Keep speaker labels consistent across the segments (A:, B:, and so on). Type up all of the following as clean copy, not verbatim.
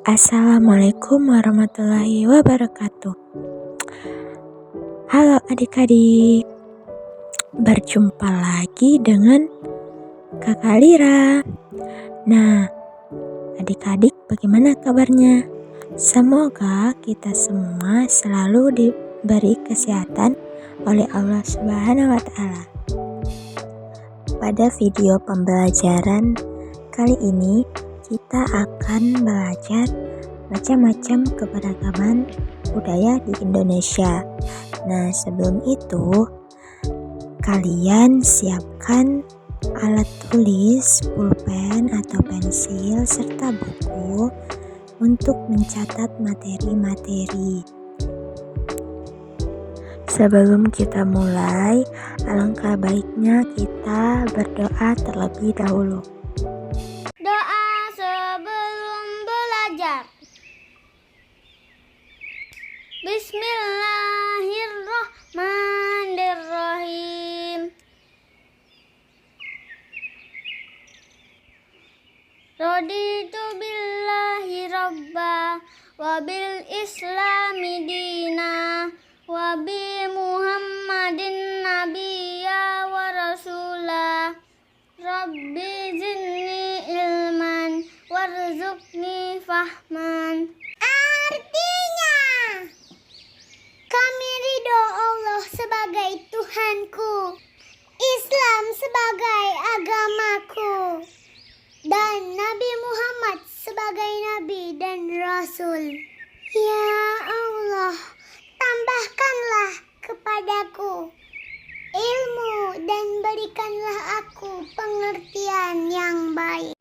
A: Assalamualaikum warahmatullahi wabarakatuh. Halo adik-adik, berjumpa lagi dengan Kakak Lira. Nah, adik-adik bagaimana kabarnya? Semoga kita semua selalu diberi kesehatan oleh Allah Subhanahu wa Ta'ala. Pada video pembelajaran kali ini kita akan belajar macam-macam keberagaman budaya di Indonesia. Nah, sebelum itu kalian siapkan alat tulis, pulpen atau pensil serta buku untuk mencatat materi-materi. Sebelum kita mulai, alangkah baiknya kita berdoa terlebih dahulu.
B: Doa sebelum belajar. Bismillahirrahmanirrahim. Raditu billahi rabba wa bil islami dina wa bi muhammadin nabiyya wa rasulah. Rabbi zidni ilman warzuqni fahman. Artinya, kami ridho Allah sebagai Tuhanku, Islam sebagai agamaku, dan Nabi Muhammad sebagai Nabi dan Rasul. Ya Allah, tambahkanlah kepadaku ilmu dan berikanlah aku pengertian yang baik.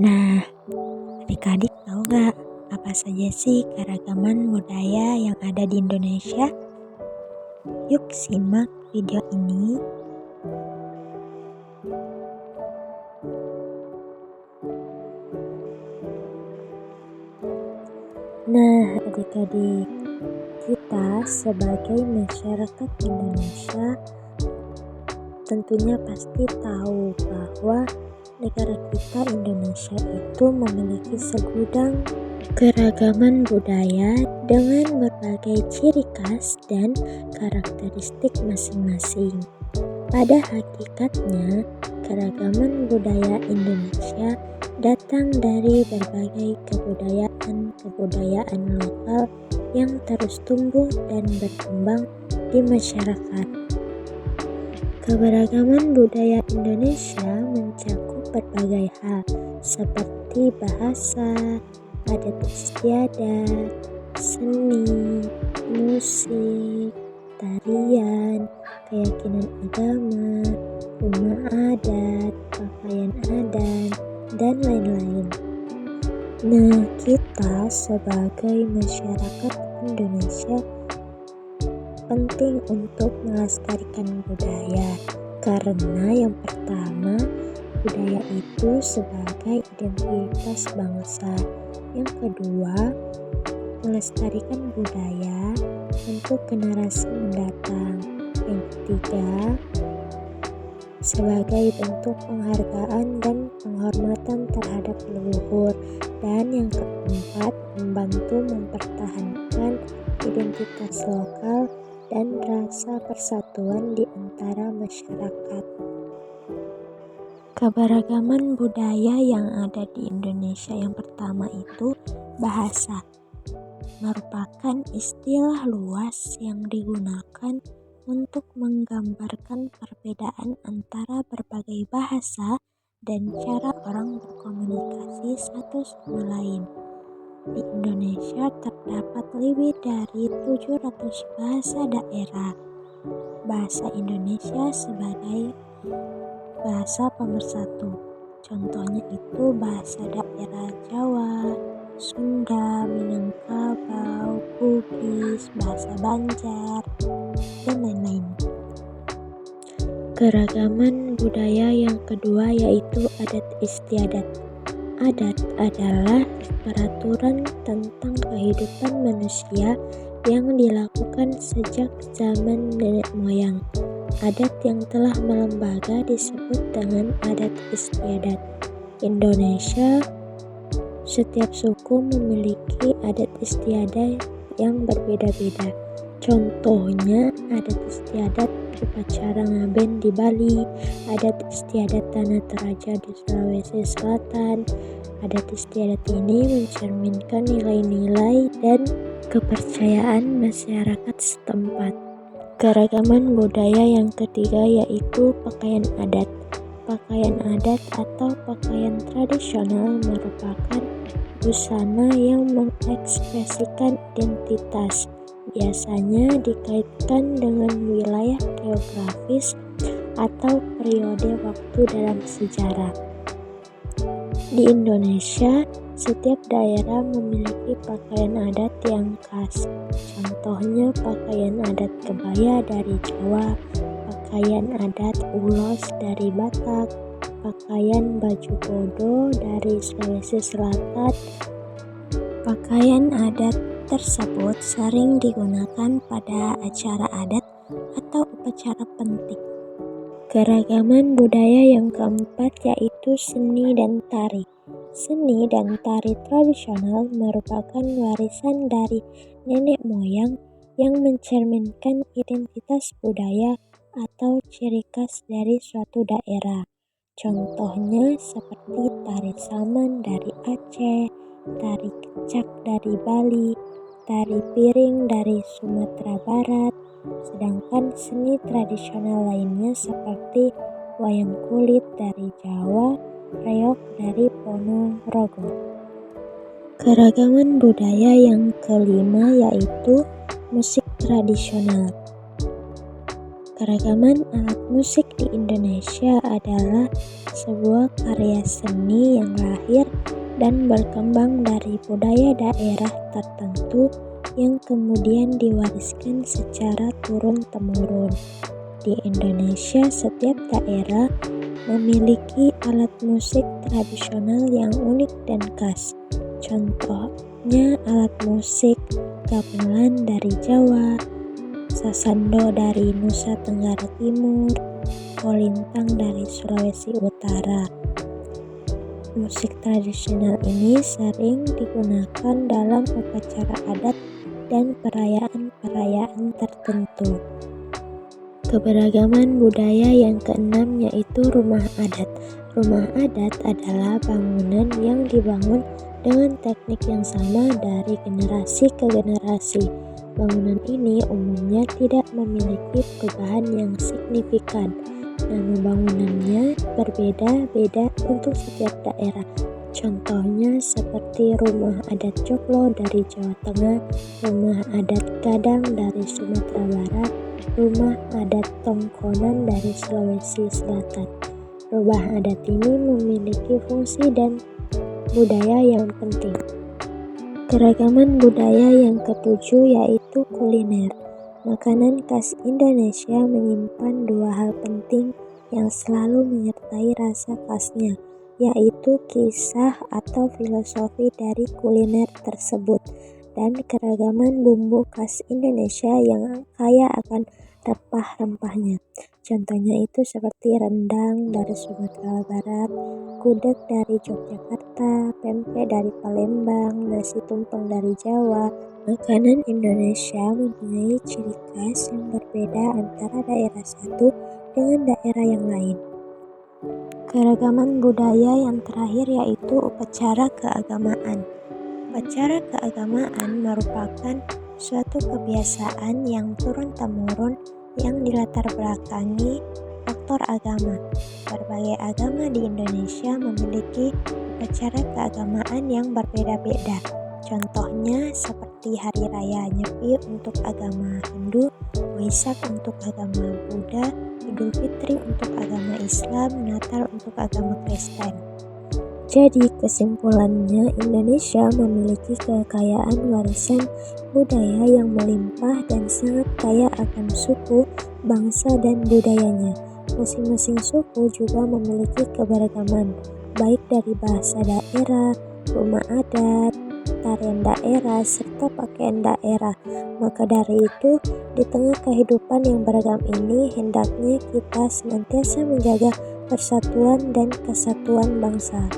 A: Nah, adik-adik tahu gak apa saja sih keragaman budaya yang ada di Indonesia? Yuk simak video ini. Nah, adik-adik, kita sebagai masyarakat Indonesia tentunya pasti tahu bahwa negara kita Indonesia itu memiliki segudang keragaman budaya dengan berbagai ciri khas dan karakteristik masing-masing. Pada hakikatnya, keragaman budaya Indonesia datang dari berbagai kebudayaan lokal yang terus tumbuh dan berkembang di masyarakat. Keberagaman budaya Indonesia mencakup berbagai hal seperti bahasa, adat istiadat, seni, musik, tarian, keyakinan agama, rumah adat, pakaian adat, dan lain-lain. Nah, kita sebagai masyarakat Indonesia penting untuk melestarikan budaya karena yang pertama, budaya itu sebagai identitas bangsa. Yang kedua, melestarikan budaya untuk generasi mendatang. Yang ketiga, sebagai bentuk penghargaan dan penghormatan terhadap leluhur. Dan yang keempat, membantu mempertahankan identitas lokal dan rasa persatuan di antara masyarakat. Keberagaman budaya yang ada di Indonesia yang pertama itu bahasa. Merupakan istilah luas yang digunakan untuk menggambarkan perbedaan antara berbagai bahasa dan cara orang berkomunikasi satu sama lain. Di Indonesia terdapat lebih dari 700 bahasa daerah. Bahasa Indonesia sebagai bahasa pemersatu. Contohnya itu bahasa daerah Jawa, Sunda, Minangkabau, Bugis, bahasa Banjar, dan lain-lain. Keragaman budaya yang kedua yaitu adat istiadat. Adat adalah peraturan tentang kehidupan manusia yang dilakukan sejak zaman nenek moyang. Adat yang telah melembaga disebut dengan adat istiadat. Indonesia Setiap suku memiliki adat istiadat yang berbeda-beda. Contohnya, adat istiadat upacara ngaben di Bali, adat istiadat Tanah Toraja di Sulawesi Selatan. Adat istiadat ini mencerminkan nilai-nilai dan kepercayaan masyarakat setempat. Keragaman budaya yang ketiga yaitu pakaian adat. Pakaian adat atau pakaian tradisional merupakan busana yang mengekspresikan identitas. Biasanya dikaitkan dengan wilayah geografis atau periode waktu dalam sejarah. Di Indonesia, setiap daerah memiliki pakaian adat yang khas. Contohnya pakaian adat kebaya dari Jawa, pakaian adat ulos dari Batak, pakaian baju bodo dari Sulawesi Selatan. Pakaian adat tersebut sering digunakan pada acara adat atau upacara penting. Keragaman budaya yang keempat yaitu seni dan tari. Seni dan tari tradisional merupakan warisan dari nenek moyang yang mencerminkan identitas budaya atau ciri khas dari suatu daerah. Contohnya seperti tari saman dari Aceh, tari kecak dari Bali, tari piring dari Sumatera Barat. Sedangkan seni tradisional lainnya seperti wayang kulit dari Jawa, reog dari Ponorogo. Keragaman budaya yang kelima yaitu musik tradisional. Keragaman alat musik di Indonesia adalah sebuah karya seni yang lahir dan berkembang dari budaya daerah tertentu yang kemudian diwariskan secara turun-temurun. Di Indonesia, setiap daerah memiliki alat musik tradisional yang unik dan khas. Contohnya alat musik gamelan dari Jawa, sasando dari Nusa Tenggara Timur, kolintang dari Sulawesi Utara. Musik tradisional ini sering digunakan dalam upacara adat dan perayaan-perayaan tertentu. Keberagaman budaya yang keenam yaitu rumah adat. Rumah adat adalah bangunan yang dibangun dengan teknik yang sama dari generasi ke generasi. Bangunan ini umumnya tidak memiliki perubahan yang signifikan. Nama bangunannya berbeda-beda untuk setiap daerah. Contohnya seperti rumah adat Joglo dari Jawa Tengah, rumah adat Gadang dari Sumatera Barat, rumah adat Tongkonan dari Sulawesi Selatan. Rumah adat ini memiliki fungsi dan budaya yang penting. Keragaman budaya yang ketujuh yaitu kuliner. Makanan khas Indonesia menyimpan dua hal penting yang selalu menyertai rasa khasnya, yaitu kisah atau filosofi dari kuliner tersebut dan keragaman bumbu khas Indonesia yang kaya akan rempah-rempahnya. Contohnya itu seperti rendang dari Sumatera Barat, gudeg dari Yogyakarta, pempek dari Palembang, nasi tumpeng dari Jawa. Makanan Indonesia mempunyai ciri khas yang berbeda antara daerah satu dengan daerah yang lain. Keragaman budaya yang terakhir yaitu upacara keagamaan. Upacara keagamaan merupakan suatu kebiasaan yang turun-temurun yang dilatar belakangi faktor agama. Berbagai agama di Indonesia memiliki upacara keagamaan yang berbeda-beda. Contohnya seperti Hari Raya Nyepi untuk agama Hindu, Waisak untuk agama Buddha, Idul Fitri untuk agama Islam, Natal untuk agama Kristen. Jadi kesimpulannya, Indonesia memiliki kekayaan warisan budaya yang melimpah dan sangat kaya akan suku, bangsa, dan budayanya. Masing-masing suku juga memiliki keberagaman, baik dari bahasa daerah, rumah adat, tarian daerah, serta pakaian daerah. Maka dari itu, di tengah kehidupan yang beragam ini, hendaknya kita senantiasa menjaga persatuan dan kesatuan bangsa.